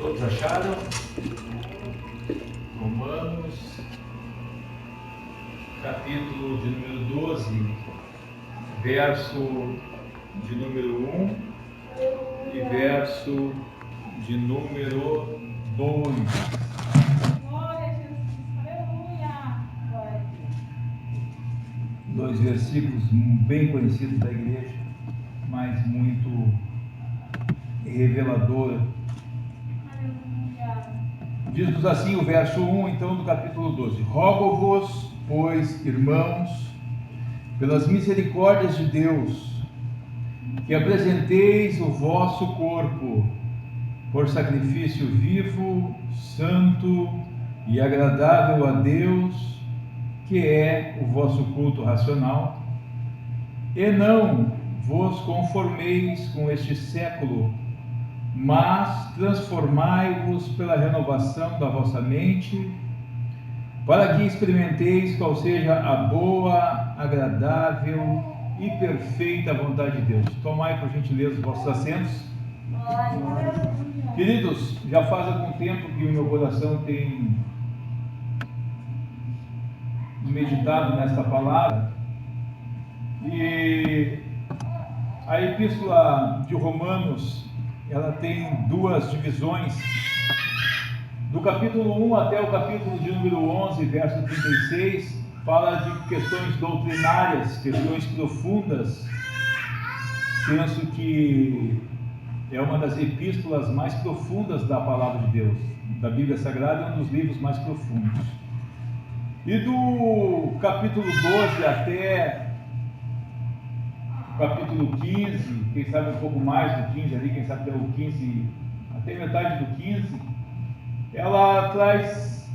Todos acharam? Romanos, capítulo de número 12, verso de número 1 e verso de número 2. Glória a Jesus, aleluia. Glória a Deus. Dois versículos bem conhecidos da igreja, mas muito revelador. Aleluia. Diz-nos assim o verso 1, então, do capítulo 12: Rogo-vos, pois, irmãos, pelas misericórdias de Deus, que apresenteis o vosso corpo por sacrifício vivo, santo e agradável a Deus, que é o vosso culto racional, e não vos conformeis com este século, mas transformai-vos pela renovação da vossa mente, para que experimenteis qual seja a boa, agradável e perfeita vontade de Deus. Tomai, por gentileza, os vossos assentos. Aleluia. Queridos, já faz algum tempo que o meu coração tem meditado nesta palavra, e a epístola de Romanos, ela tem duas divisões. Do capítulo 1 até o capítulo de número 11, verso 36, fala de questões doutrinárias, questões profundas. Penso que é uma das epístolas mais profundas da palavra de Deus, da Bíblia Sagrada, é um dos livros mais profundos. E do capítulo 12 até o capítulo 15, quem sabe um pouco mais do 15 ali, quem sabe até o 15, até metade do 15, ela traz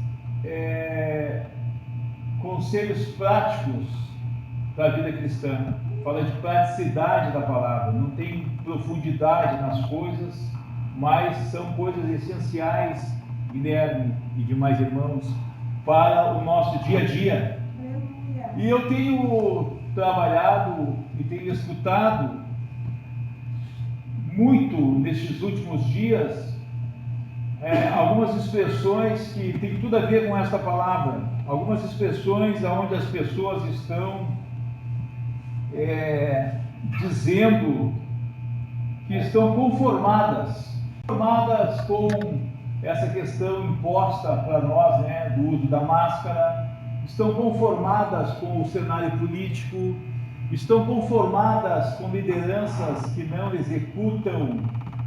conselhos práticos para a vida cristã. Fala de praticidade da palavra, não tem profundidade nas coisas, mas são coisas essenciais, Guilherme e demais irmãos, para o nosso dia a dia. E eu tenho trabalhado e tenho escutado muito nestes últimos dias algumas expressões que têm tudo a ver com esta palavra, algumas expressões onde as pessoas estão dizendo que estão conformadas com essa questão imposta para nós, do uso da máscara, estão conformadas com o cenário político, estão conformadas com lideranças que não executam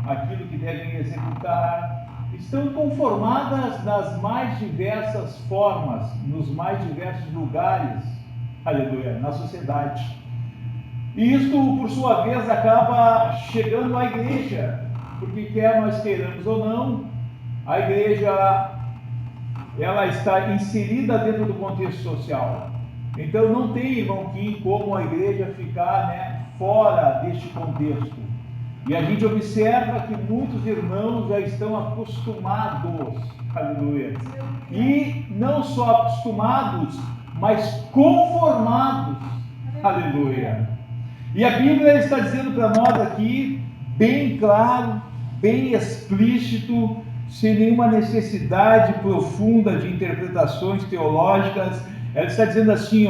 aquilo que devem executar, estão conformadas nas mais diversas formas, nos mais diversos lugares, aleluia, na sociedade. E isto, por sua vez, acaba chegando à igreja, porque quer nós queiramos ou não, a igreja, ela está inserida dentro do contexto social. Então não tem, irmão Kim, como a igreja ficar fora deste contexto. E a gente observa que muitos irmãos já estão acostumados, aleluia, e não só acostumados, mas conformados, aleluia. E a Bíblia está dizendo para nós aqui, bem claro, bem explícito, sem nenhuma necessidade profunda de interpretações teológicas. Ela está dizendo assim,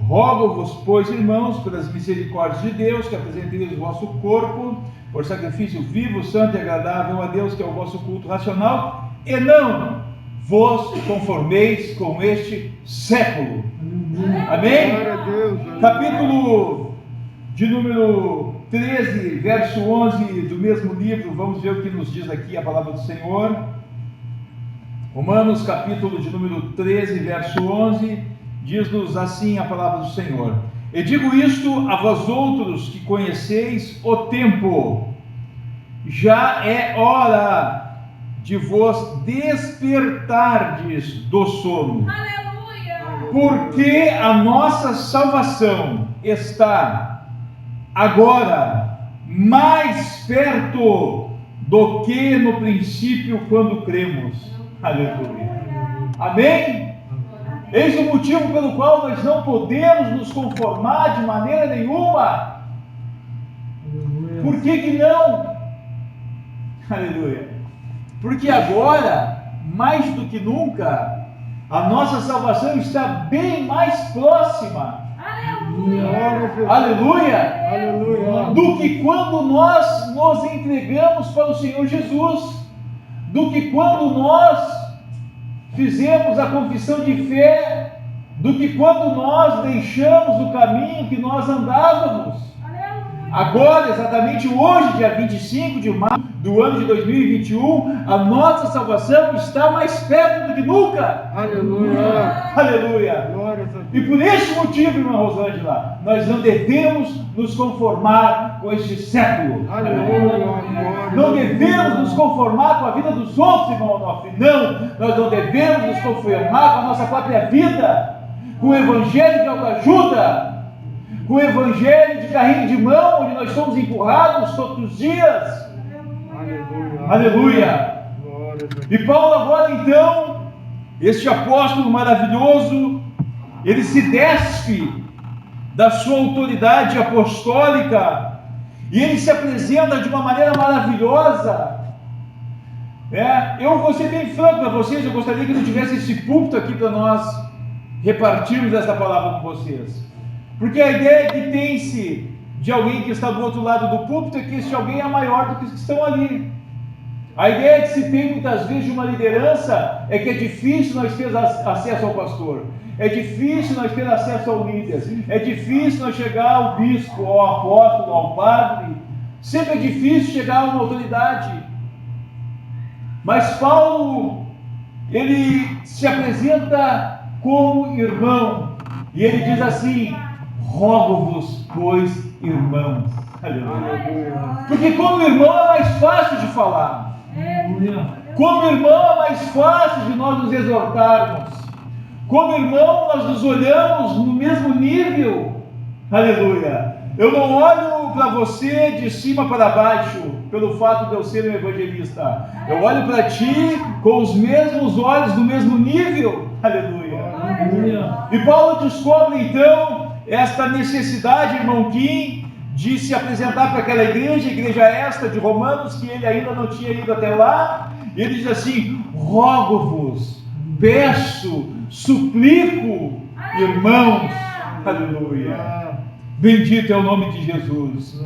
rogo-vos, pois, irmãos, pelas misericórdias de Deus, que apresenteis o vosso corpo por sacrifício vivo, santo e agradável a Deus, que é o vosso culto racional, e não vos conformeis com este século. Amém? Capítulo de número 13, verso 11 do mesmo livro, vamos ver o que nos diz aqui a palavra do Senhor. Romanos, capítulo de número 13, verso 11, diz-nos assim a palavra do Senhor: E digo isto a vós outros que conheceis o tempo, já é hora de vos despertardes do sono. Aleluia! Porque a nossa salvação está agora mais perto do que no princípio quando cremos. Aleluia. Amém? Eis o motivo pelo qual nós não podemos nos conformar de maneira nenhuma. Por que não? Aleluia. Porque agora, mais do que nunca, a nossa salvação está bem mais próxima. Aleluia. Aleluia! Aleluia. Do que quando nós nos entregamos para o Senhor Jesus, do que quando nós fizemos a confissão de fé, do que quando nós deixamos o caminho que nós andávamos. Agora, exatamente hoje, dia 25 de março do ano de 2021, a nossa salvação está mais perto do que nunca. Aleluia. Aleluia! Glória a Deus. E por esse motivo, irmã Rosângela, nós não devemos nos conformar com este século. Aleluia. Não devemos nos conformar com a vida dos outros, irmão Onofre. Não, nós não devemos nos conformar com a nossa própria vida, com o evangelho de autoajuda, com o evangelho de carrinho de mão, onde nós somos empurrados todos os dias. Aleluia. Aleluia! Glória a Deus. E Paulo agora então, este apóstolo maravilhoso, ele se despe da sua autoridade apostólica e ele se apresenta de uma maneira maravilhosa. Eu vou ser bem franco para vocês, eu gostaria que não tivesse esse púlpito aqui para nós repartirmos essa palavra com vocês. Porque a ideia que tem-se de alguém que está do outro lado do púlpito é que este alguém é maior do que os que estão ali. A ideia que se tem muitas vezes de uma liderança é que é difícil nós ter acesso ao pastor, é difícil nós ter acesso ao líder, é difícil nós chegar ao bispo, ao apóstolo, ao padre, sempre é difícil chegar a uma autoridade. Mas Paulo, ele se apresenta como irmão, e ele diz assim: rogo-vos, pois, irmãos. Aleluia. Porque como irmão é mais fácil de falar. Como irmão é mais fácil de nós nos exortarmos. Como irmão nós nos olhamos no mesmo nível. Aleluia. Eu não olho para você de cima para baixo pelo fato de eu ser um evangelista. Eu olho para ti com os mesmos olhos do mesmo nível. Aleluia. E Paulo descobre então esta necessidade, irmão Kim, de se apresentar para aquela igreja esta de Romanos, que ele ainda não tinha ido até lá. E ele diz assim: rogo-vos, peço, suplico, irmãos. Aleluia. Bendito é o nome de Jesus.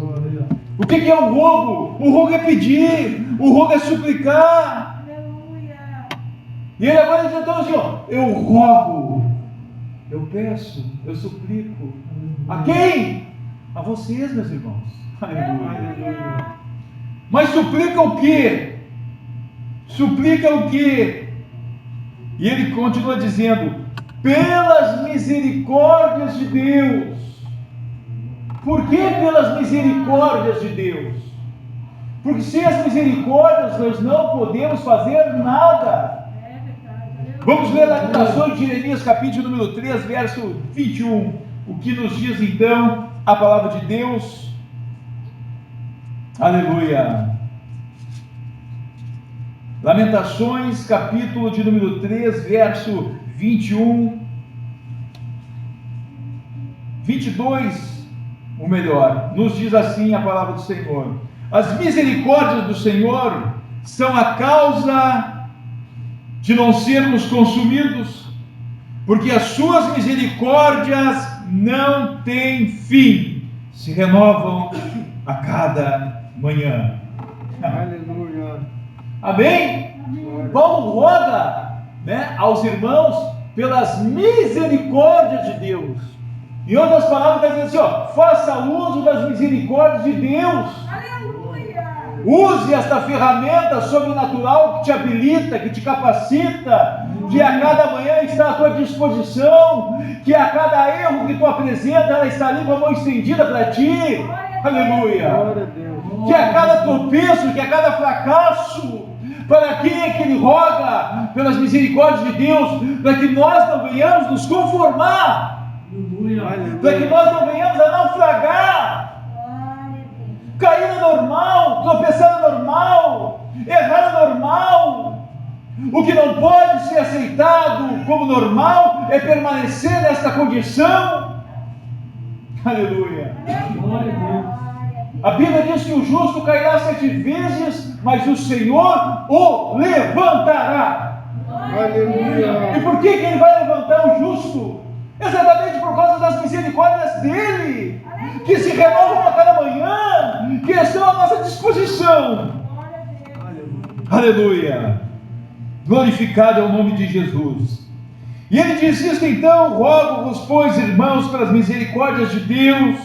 O que é o rogo? O rogo é pedir, o rogo é suplicar. E ele agora diz então assim: eu rogo, eu peço, eu suplico. A quem? A vocês, meus irmãos. Aleluia. Mas suplica o quê? Suplica o quê? E ele continua dizendo: pelas misericórdias de Deus. Por que pelas misericórdias de Deus? Porque sem as misericórdias nós não podemos fazer nada. Vamos ler a Lamentações de Jeremias, capítulo número 3, verso 21. O que nos diz então a palavra de Deus? Aleluia. Lamentações, capítulo de número 3, verso 21, 22, o melhor, nos diz assim a palavra do Senhor: as misericórdias do Senhor são a causa de não sermos consumidos, porque as suas misericórdias não têm fim, se renovam a cada manhã. Aleluia. Amém? Paulo roga, aos irmãos pelas misericórdias de Deus. Em outras palavras, está dizendo assim: faça uso das misericórdias de Deus. Use esta ferramenta sobrenatural que te habilita, que te capacita, que a cada manhã está à tua disposição, que a cada erro que tu apresenta, ela está ali com a mão estendida para ti. Aleluia. Glória a Deus. Que a cada tropeço, que a cada fracasso, para quem é que ele roga? Pelas misericórdias de Deus, para que nós não venhamos nos conformar, para que nós não venhamos a naufragar. Cair é normal, tropeçar é normal, errar é normal. O que não pode ser aceitado como normal é permanecer nesta condição. Aleluia. A Bíblia diz que o justo cairá 7 vezes, mas o Senhor o levantará. Aleluia. E por que Ele vai levantar o justo? Exatamente por causa das misericórdias dEle, que se renovam a cada manhã, que estão à nossa disposição. Aleluia! Glorificado é o nome de Jesus. E ele diz isto: então, rogo-vos, pois, irmãos, pelas misericórdias de Deus,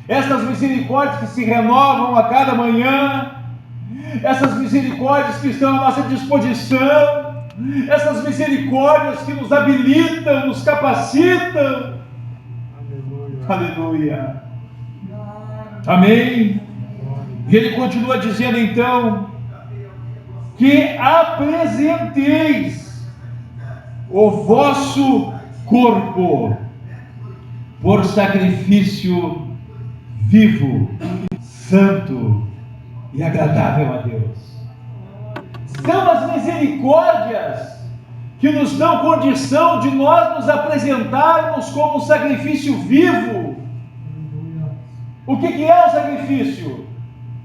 estas misericórdias que se renovam a cada manhã, essas misericórdias que estão à nossa disposição, essas misericórdias que nos habilitam, nos capacitam. Aleluia. Amém. E ele continua dizendo então que apresenteis o vosso corpo por sacrifício vivo, santo e agradável a Deus. São as misericórdias que nos dão condição de nós nos apresentarmos como um sacrifício vivo. O que é o sacrifício?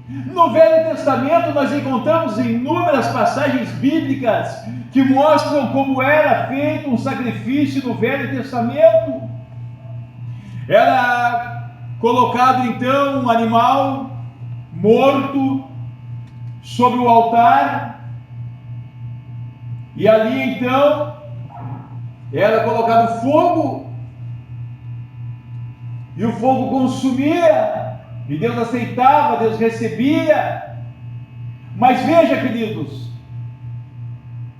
No Velho Testamento nós encontramos inúmeras passagens bíblicas que mostram como era feito um sacrifício no Velho Testamento. Era colocado então um animal morto sobre o altar, e ali então era colocado fogo, e o fogo consumia, e Deus aceitava, Deus recebia. Mas veja, queridos,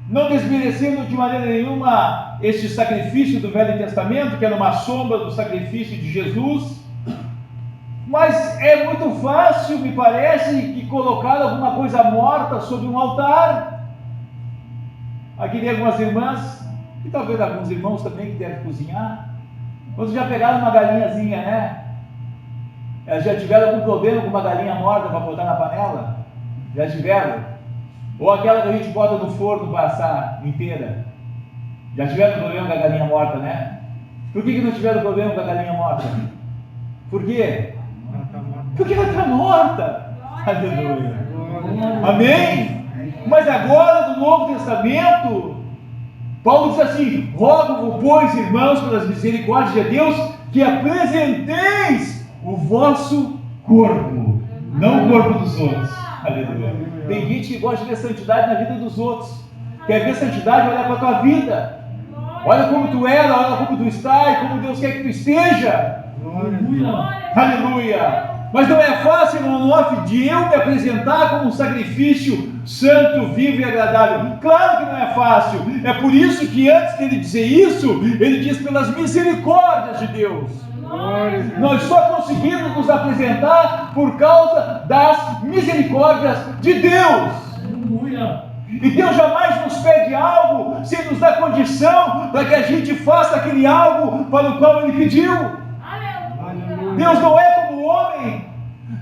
não desmerecendo de maneira nenhuma este sacrifício do Velho Testamento, que era uma sombra do sacrifício de Jesus, mas é muito fácil, me parece, que colocar alguma coisa morta sobre um altar. Aqui tem algumas irmãs, e talvez alguns irmãos também que devem cozinhar. Vocês já pegaram uma galinhazinha, né? Já tiveram algum problema com uma galinha morta para botar na panela? Já tiveram? Ou aquela que a gente bota no forno para assar inteira? Já tiveram problema com a galinha morta, né? Por que não tiveram problema com a galinha morta? Por quê? Porque ela está morta. Aleluia. Amém? Mas agora, no Novo Testamento, Paulo diz assim: rogo-vos, pois, irmãos, pelas misericórdias de Deus, que apresenteis o vosso corpo, não o corpo dos outros. Aleluia. Tem gente que gosta de ver santidade na vida dos outros. Quer ver santidade? Olha para a tua vida. Olha como tu era, olha como tu está e como Deus quer que tu esteja. Aleluia. Mas não é fácil, irmão, de eu me apresentar como um sacrifício santo, vivo e agradável. Claro que não é fácil. É por isso que antes dele dizer isso, ele diz: pelas misericórdias de Deus. Nós só conseguimos nos apresentar por causa das misericórdias de Deus. E Deus jamais nos pede algo sem nos dar condição para que a gente faça aquele algo para o qual Ele pediu. Deus não é como o homem.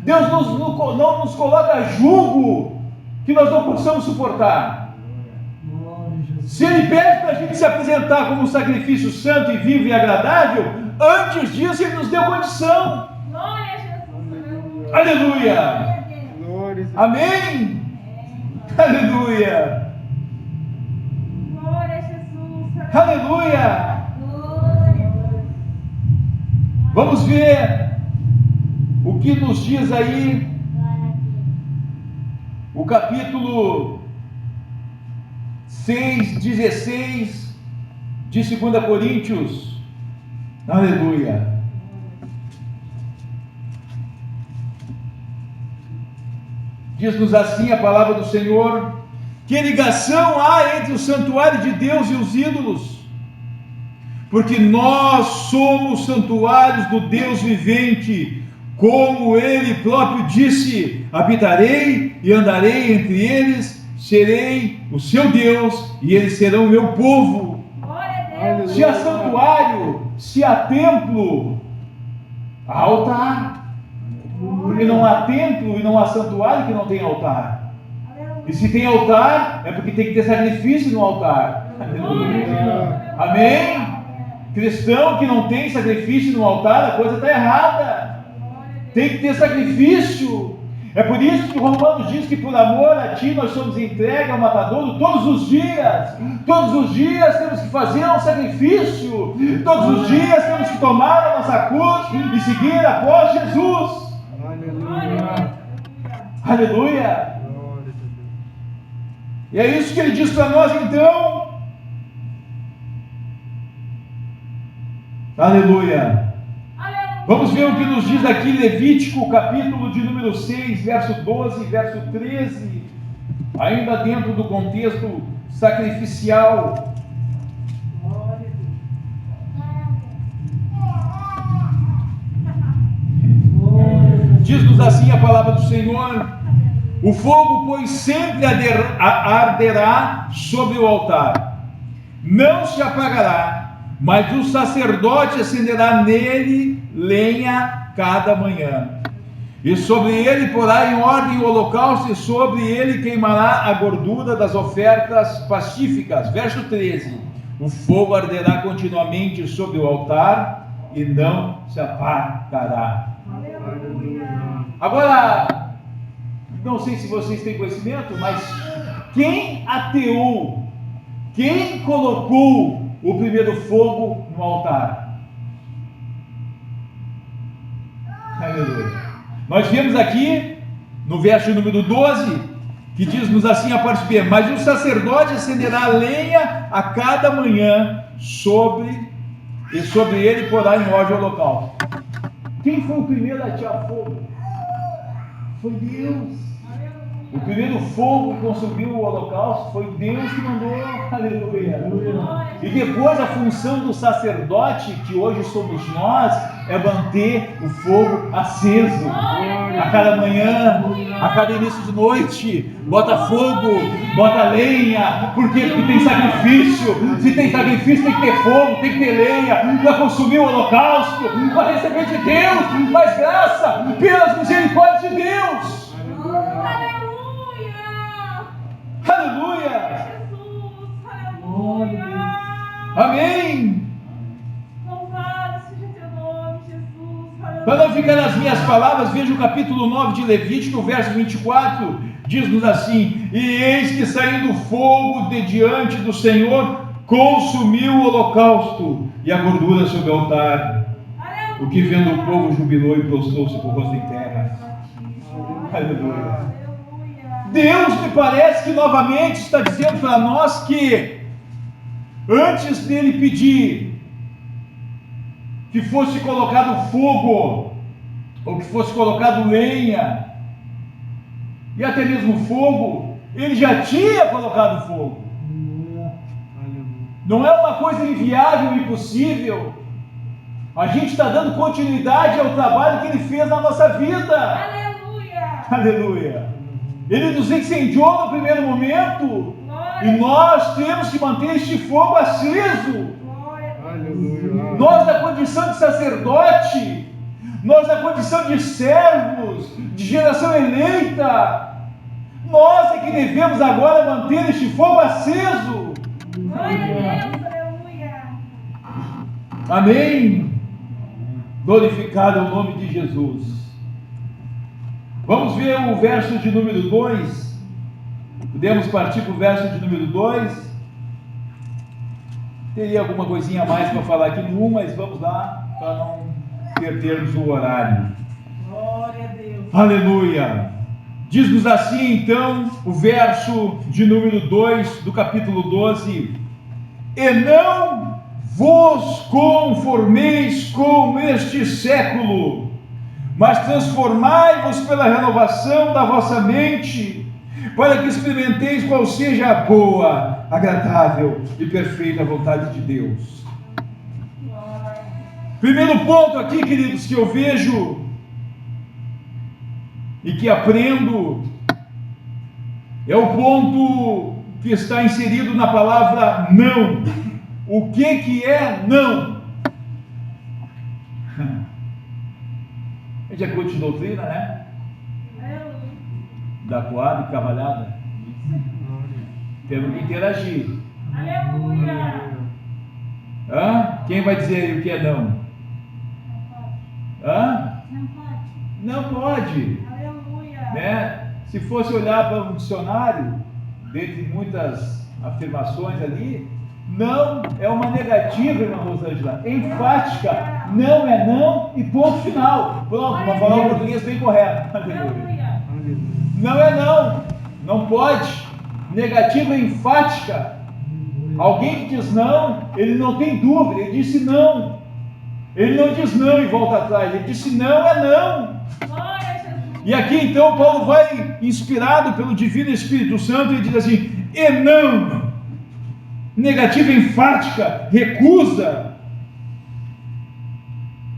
Deus não nos coloca jugo que nós não possamos suportar. Se Ele pede para a gente se apresentar como um sacrifício santo e vivo e agradável, antes disso Ele nos deu condição. Aleluia. Amém. Aleluia. Aleluia. Vamos ver o que nos diz aí o capítulo 6:16 de 2 Coríntios. Aleluia. Diz-nos assim a palavra do Senhor: que ligação há entre o santuário de Deus e os ídolos? Porque nós somos santuários do Deus vivente, como Ele próprio disse: habitarei e andarei entre eles, serei o seu Deus e eles serão o meu povo. Se há santuário, se há templo, há altar. Porque não há templo e não há santuário que não tem altar. E se tem altar, é porque tem que ter sacrifício no altar. Amém? Cristão que não tem sacrifício no altar, a coisa está errada. Tem que ter sacrifício. É por isso que Romanos diz que por amor a Ti nós somos entregues ao matadouro todos os dias. Todos os dias temos que fazer um sacrifício. Todos os dias temos que tomar a nossa cruz e seguir após Jesus. Aleluia. Aleluia. E é isso que ele diz para nós então. Aleluia. Vamos ver o que nos diz aqui Levítico, capítulo de número 6, verso 12, verso 13, ainda dentro do contexto sacrificial. Diz-nos assim a palavra do Senhor: o fogo, pois, sempre arderá sobre o altar, não se apagará, mas o sacerdote acenderá nele lenha cada manhã, e sobre ele porá em ordem o holocausto, e sobre ele queimará a gordura das ofertas pacíficas. Verso 13: o fogo arderá continuamente sobre o altar e não se apagará. Agora, não sei se vocês têm conhecimento, mas quem ateou, quem colocou o primeiro fogo no altar? Aleluia. Nós vemos aqui no verso número 12 que diz-nos assim a parte B: mas o sacerdote acenderá a lenha a cada manhã e sobre ele porá em ordem o holocausto. Quem foi o primeiro a atear fogo? Foi Deus. O primeiro fogo que consumiu o holocausto foi Deus que mandou. Aleluia. E depois a função do sacerdote, que hoje somos nós, é manter o fogo aceso. A cada manhã, a cada início de noite, bota fogo, bota lenha. Por quê? Porque tem sacrifício. Se tem sacrifício, tem que ter fogo, tem que ter lenha para consumir o holocausto, para receber de Deus mais graça pelas misericórdias de Deus. Aleluia! Aleluia! Amém! Louvado seja teu nome, Jesus! Para não ficar nas minhas palavras, veja o capítulo 9 de Levítico, verso 24, diz-nos assim: e eis que saindo fogo de diante do Senhor, consumiu o holocausto e a gordura sobre o altar. O que vendo o povo jubilou e prostrou-se com o rosto em terra. Aleluia! Deus, me parece que novamente está dizendo para nós que antes dele pedir que fosse colocado fogo, ou que fosse colocado lenha, e até mesmo fogo, ele já tinha colocado fogo. Não é uma coisa inviável e impossível. A gente está dando continuidade ao trabalho que ele fez na nossa vida. Aleluia! Aleluia! Ele nos incendiou no primeiro momento, e nós temos que manter este fogo aceso. Aleluia. Nós, na condição de sacerdote, nós, na condição de servos, de geração eleita, nós é que devemos agora manter este fogo aceso. Glória a Deus, aleluia! Amém? Glorificado é o nome de Jesus. Vamos ver o verso de número 2. Podemos partir para o verso de número 2. Teria alguma coisinha a mais para falar aqui no 1, mas vamos lá, para não perdermos o horário. Glória a Deus! Aleluia! Diz-nos assim então o verso de número 2 do capítulo 12: e não vos conformeis com este século, mas transformai-vos pela renovação da vossa mente, para que experimenteis qual seja a boa, agradável e perfeita vontade de Deus. Primeiro ponto aqui, queridos, que eu vejo e que aprendo, é o ponto que está inserido na palavra não. O que é não? A gente é coach de doutrina, né? Da coada e cavalhada. Temos que interagir. Aleluia! Quem vai dizer aí o que é não? Não Não pode. Aleluia. Né? Se fosse olhar para um dicionário, dentre muitas afirmações ali, não é uma negativa, irmã Rosângela, enfática, não é não e ponto final. Pronto, para falar o português bem correto. Aleluia. Não é não, não pode. Negativa enfática. Alguém que diz não, ele não tem dúvida, ele disse não. Ele não diz não e volta atrás, ele disse não é não. Glória a Jesus. E aqui então Paulo vai, inspirado pelo Divino Espírito Santo, e diz assim: e não, negativa enfática, recusa.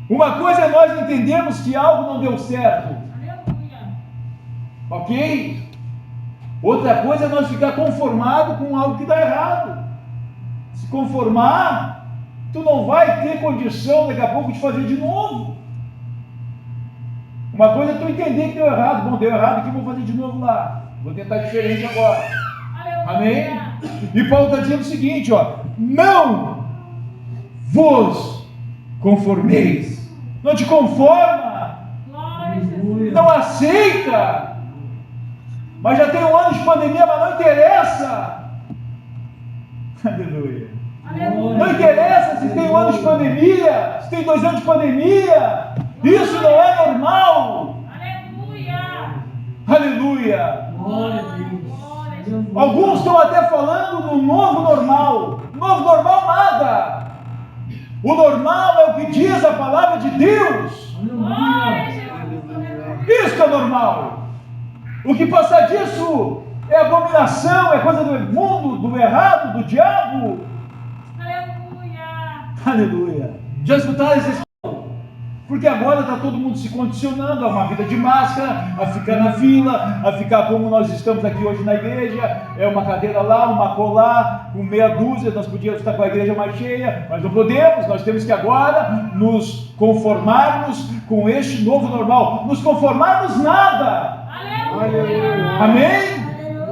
Uma coisa é nós entendermos que algo não deu certo, Aleluia. ok? Outra coisa é nós ficar conformado com algo que dá errado. Se conformar, tu não vai ter condição daqui a pouco de fazer de novo. Uma coisa é tu entender que deu errado. Bom, deu errado aqui, vou fazer de novo lá. Vou tentar diferente agora. Aleluia. Amém? E Paulo está dizendo o seguinte, ó: não vos conformeis. Não te conforma. Glória a Jesus. Não aceita. Mas já tem um ano de pandemia, mas não interessa. Aleluia. Aleluia. Não interessa se tem um ano de pandemia, se tem 2 anos de pandemia. Isso não é normal. Aleluia. Aleluia. Glória a Deus. Glória a Jesus. Alguns estão até falando no novo normal. Novo normal nada. O normal é o que diz a palavra de Deus. Glória a Jesus. Isso que é normal. O que passar disso é abominação, é coisa do mundo, do errado, do diabo. Aleluia. Aleluia. Já escutaram esse? Porque agora está todo mundo se condicionando a uma vida de máscara, a ficar na fila, a ficar como nós estamos aqui hoje na igreja, é uma cadeira lá, uma colar, com meia dúzia, nós podíamos estar com a igreja mais cheia, mas não podemos, nós temos que agora nos conformarmos com este novo normal. Nos conformarmos nada. Aleluia. Amém?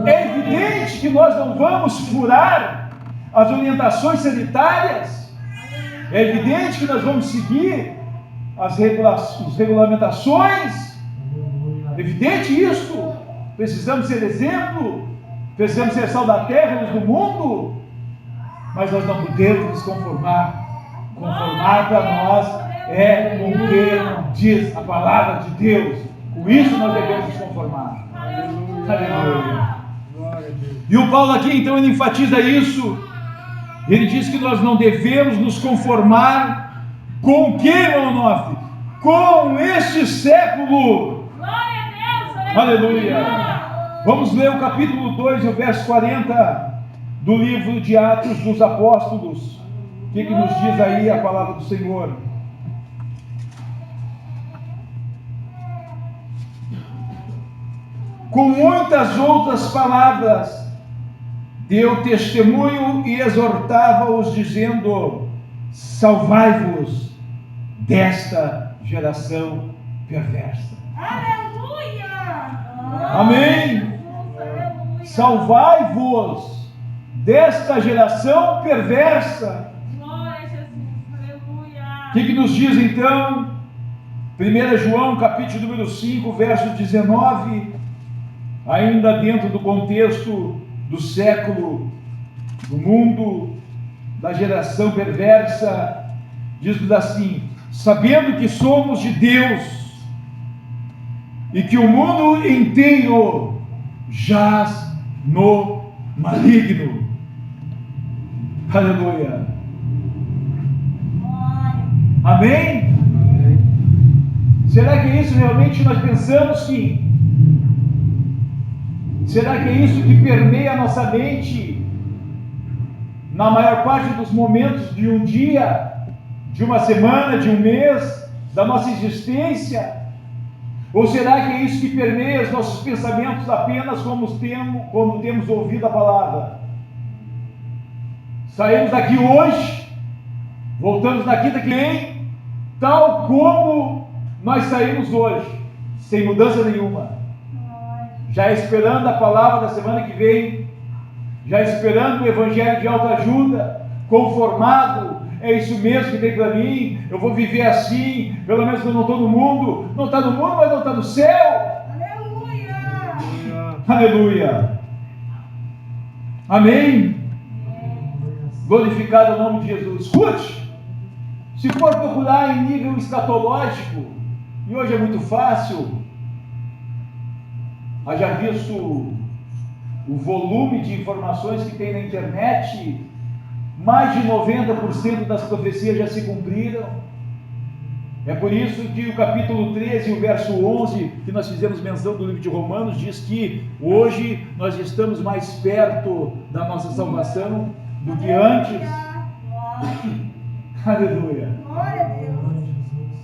É evidente que nós não vamos furar as orientações sanitárias, é evidente que nós vamos seguir as regulamentações, é evidente isso. Precisamos ser exemplo, precisamos ser sal da terra, luz do mundo, mas nós não podemos nos conformar. Conformar para nós é com o que diz a palavra de Deus. Com isso nós devemos nos conformar. Aleluia. Glória a Deus. E o Paulo aqui então ele enfatiza isso. Ele diz que nós não devemos nos conformar com o que, irmão Onofre? Com este século. Glória a Deus. Aleluia. Vamos ler o capítulo 2 e o verso 40 do livro de Atos dos Apóstolos. O que nos diz aí a palavra do Senhor? Com muitas outras palavras, deu testemunho e exortava-os, dizendo: salvai-vos desta geração perversa. Aleluia. Amém. Aleluia. Salvai-vos desta geração perversa. Glória a Jesus. Aleluia. O que nos diz então? 1 João capítulo número 5, verso 19, ainda dentro do contexto do século, do mundo, da geração perversa, diz-nos assim: sabendo que somos de Deus e que o mundo inteiro jaz no maligno. Aleluia. Glória. Amém? Será que é isso realmente nós pensamos que? Será que é isso que permeia a nossa mente na maior parte dos momentos de um dia, de uma semana, de um mês, da nossa existência? Ou será que é isso que permeia os nossos pensamentos apenas como temos ouvido a palavra? Saímos daqui hoje, voltamos na quinta que vem, tal como nós saímos hoje, sem mudança nenhuma. Já esperando a palavra da semana que vem, já esperando o evangelho de autoajuda, conformado, é isso mesmo que tem para mim, eu vou viver assim, pelo menos eu não estou no mundo, não está no mundo, mas não está no céu. Aleluia. Aleluia. Amém? Glorificado o nome de Jesus. Escute, se for procurar em nível escatológico, e hoje é muito fácil, haja visto o volume de informações que tem na internet, mais de 90% das profecias já se cumpriram. É por isso que o capítulo 13, o verso 11, que nós fizemos menção do livro de Romanos, diz que hoje nós estamos mais perto da nossa salvação do que antes. Aleluia. Glória a Deus.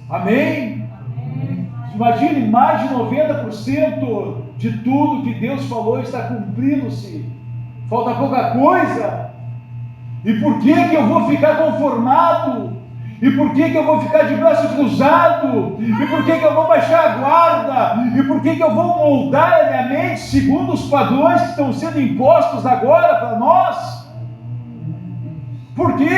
Amém? Amém. Imagine, mais de 90% de tudo que Deus falou está cumprindo-se. Falta pouca coisa. E por que eu vou ficar conformado? E por que eu vou ficar de braço cruzado? E por que eu vou baixar a guarda? E por que eu vou moldar a minha mente segundo os padrões que estão sendo impostos agora para nós? Por quê?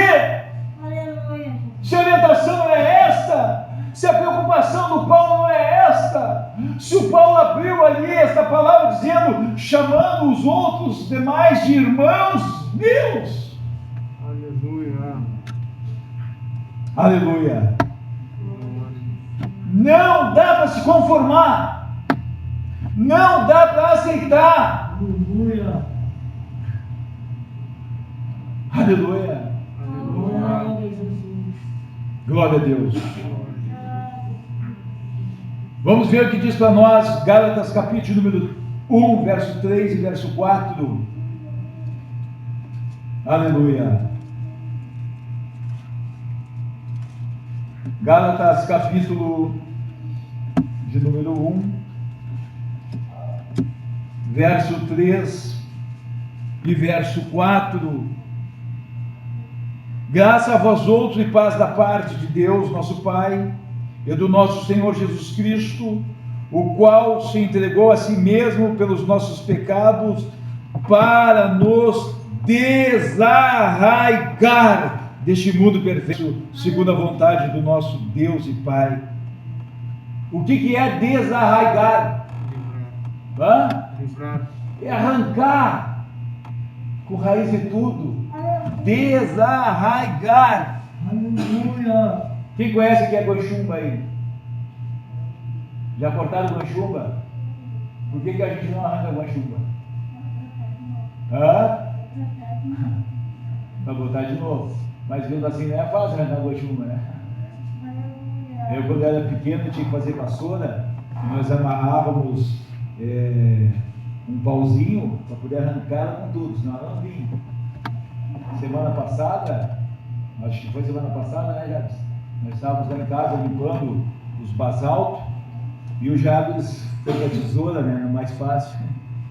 Aleluia. Se a orientação não é esta, se a preocupação do Paulo não é esta, se o Paulo abriu ali esta palavra dizendo, chamando os outros demais de irmãos meus. Aleluia. Aleluia. Não dá para se conformar. Não dá para aceitar. Aleluia. Aleluia. Aleluia. Glória a Deus. Vamos ver o que diz para nós Gálatas capítulo número 1, verso 3 e verso 4. Aleluia. Gálatas capítulo de número 1, verso 3 e verso 4. Graça a vós outros e paz da parte de Deus, nosso Pai, e do nosso Senhor Jesus Cristo, o qual se entregou a si mesmo pelos nossos pecados, para nos desarraigar deste mundo perverso, segundo a vontade do nosso Deus e Pai. O que é desarraigar? Livrar. É arrancar com raiz e tudo. Desarraigar. Aleluia. Quem conhece o que é goichumba aí? Já cortaram goichumba? Por que a gente não arranca goichumba? Para botar de novo. Mas vendo assim não é fácil arrancar goichumba, né? Eu, quando era pequeno, tinha que fazer vassoura, e nós amarrávamos um pauzinho para poder arrancar ela com tudo, senão ela não vinha. Semana passada, acho que foi semana passada, né, Jabes? Nós estávamos lá em casa limpando os basaltos e o Jabes foi com a tesoura, né, no mais fácil,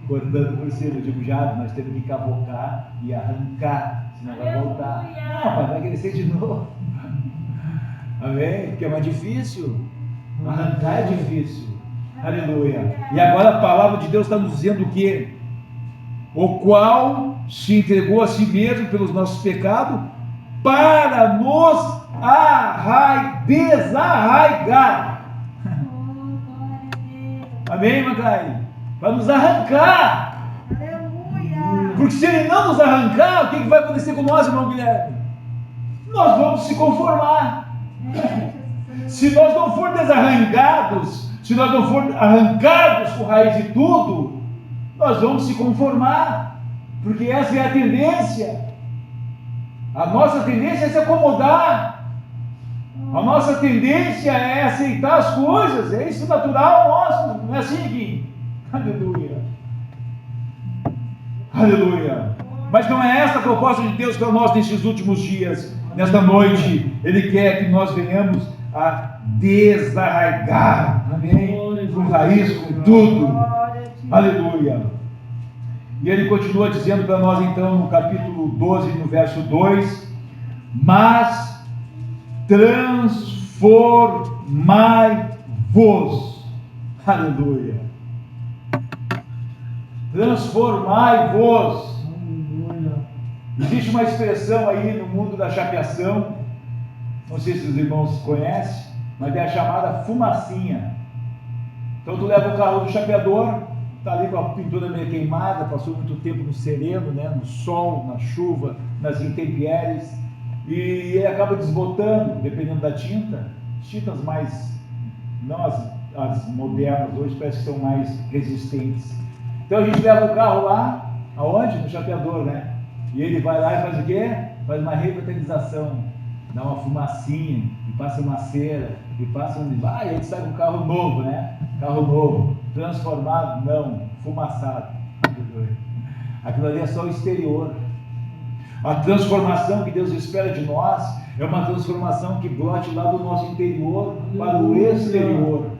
cortando por cima. Eu digo, Jabes, nós temos que cavocar e arrancar, senão vai voltar. Não, mas vai crescer de novo. Amém? Porque é mais difícil. Arrancar é difícil. Aleluia. E agora a palavra de Deus está nos dizendo o quê? O qual se entregou a si mesmo pelos nossos pecados para nos desarraigar. Amém, Macai? Para nos arrancar. Aleluia. Porque se ele não nos arrancar, o que vai acontecer com nós, irmão Guilherme? Nós vamos se conformar. Se nós não formos desarrancados, se nós não formos arrancados com raiz e tudo, nós vamos se conformar, porque essa é a tendência. A nossa tendência é se acomodar. A nossa tendência é aceitar as coisas. É isso natural nosso. Não é assim, Gui? Aleluia. Aleluia. Mas não é essa a proposta de Deus para nós nesses últimos dias. Nesta noite, Ele quer que nós venhamos a desarraigar. Amém? Com raiz, com tudo. Aleluia. E ele continua dizendo para nós então no capítulo 12, no verso 2: mas transformai-vos. Aleluia. Transformai-vos. Aleluia. Existe uma expressão aí no mundo da chapeação não sei se os irmãos conhecem, mas é a chamada fumacinha. Então tu leva o carro do chapeador, está ali com a pintura meio queimada, passou muito tempo no sereno, né, no sol, na chuva, nas intempéries, e ele acaba desbotando, dependendo da tinta, tintas mais, não as modernas hoje, parece que são mais resistentes. Então a gente leva o carro lá, aonde? No chapeador, né? E ele vai lá e faz o quê? Faz uma revitalização, dá uma fumacinha, e passa uma cera, e passa um... Ah, e aí sai com um carro novo, né? Carro novo, transformado, não, fumaçado. Aquilo ali é só o exterior. A transformação que Deus espera de nós é uma transformação que brote lá do nosso interior para o exterior.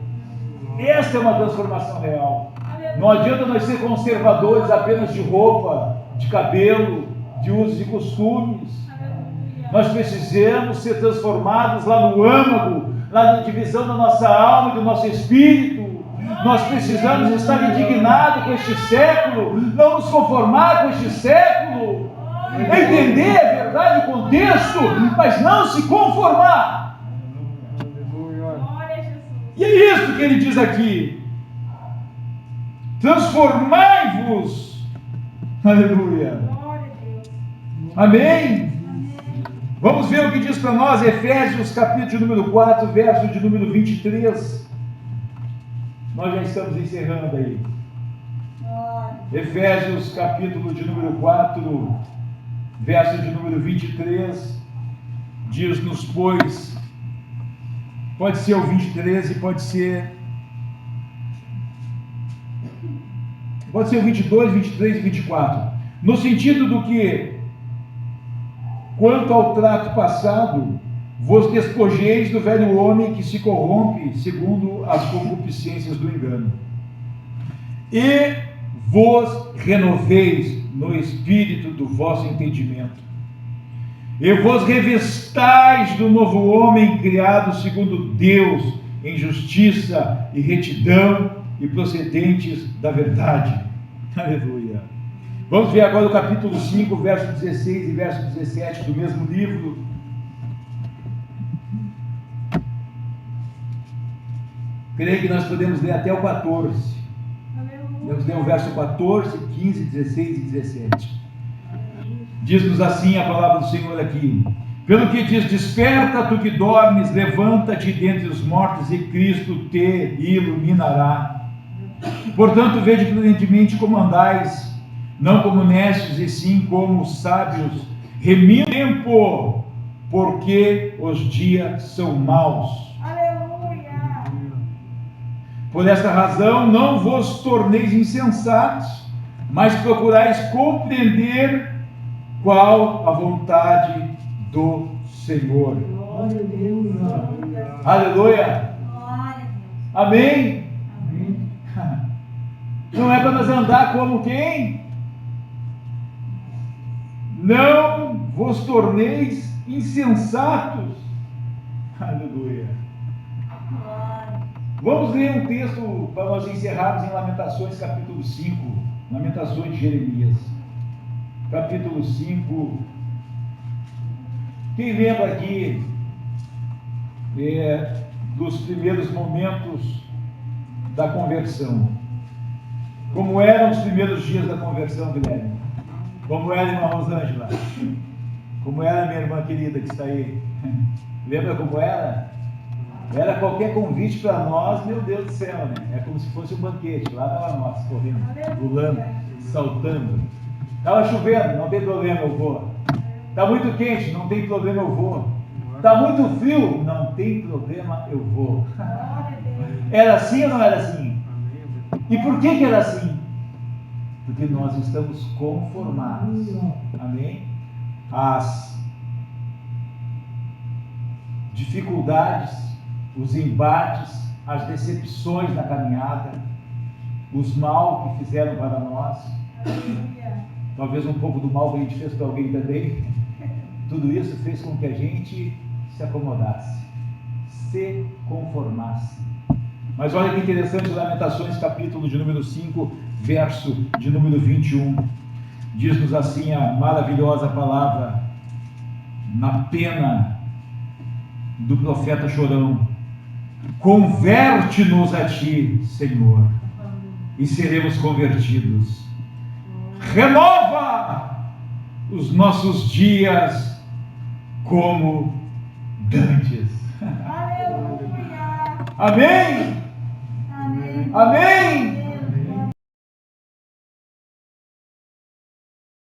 Esta é uma transformação real. Não adianta nós ser conservadores apenas de roupa, de cabelo, de usos e costumes. Nós precisamos ser transformados lá no âmago, lá na divisão da nossa alma e do nosso espírito. Nós precisamos estar indignados com este século, não nos conformar com este século, entender a verdade, o contexto, mas não se conformar. E é isso que ele diz aqui: transformai-vos. Aleluia. Amém? Vamos ver o que diz para nós Efésios capítulo de número 4, verso de número 23. Nós já estamos encerrando aí. Efésios capítulo de número 4, verso de número 23, diz-nos, pois, pode ser o 23 e pode ser o 22, 23 e 24, no sentido do que, quanto ao trato passado, vos despojeis do velho homem que se corrompe segundo as concupiscências do engano, e vos renoveis no espírito do vosso entendimento, e vos revestais do novo homem criado segundo Deus, em justiça e retidão e procedentes da verdade. Aleluia. Vamos ver agora o capítulo 5, verso 16 e verso 17 do mesmo livro. Creio que nós podemos ler até o 14. Vamos ler o verso 14, 15, 16 e 17. Diz-nos assim a palavra do Senhor aqui: pelo que diz, desperta tu que dormes, levanta-te dentre os mortos e Cristo te iluminará. Portanto, vede prudentemente como andais, não como necios, e sim como sábios, remindo o tempo, porque os dias são maus. Por esta razão, não vos torneis insensatos, mas procurais compreender qual a vontade do Senhor. Aleluia. Amém. Não é para nós andar como quem? Não vos torneis insensatos. Aleluia. Vamos ler um texto para nós encerrarmos em Lamentações, capítulo 5. Lamentações de Jeremias, capítulo 5. Quem lembra aqui dos primeiros momentos da conversão? Como eram os primeiros dias da conversão, Guilherme? Como era a irmã Rosângela? Como era a minha irmã querida que está aí? Lembra como era? Era qualquer convite para nós, meu Deus do céu, né? É como se fosse um banquete. Lá estava nós, correndo, pulando, saltando. Estava chovendo, não tem problema, eu vou. Está muito quente, não tem problema, eu vou. Está muito frio, não tem problema, eu vou. Era assim ou não era assim? E por que era assim? Porque nós estamos conformados. Amém? As dificuldades, os embates, as decepções na caminhada, os mal que fizeram para nós, talvez um pouco do mal que a gente fez para alguém também, tudo isso fez com que a gente se acomodasse, se conformasse. Mas olha que interessante, Lamentações, capítulo de número 5, verso de número 21, diz-nos assim a maravilhosa palavra: na pena do profeta Chorão. Converte-nos a ti, Senhor, e seremos convertidos. Renova os nossos dias como dantes. Aleluia. Amém? Amém. Amém?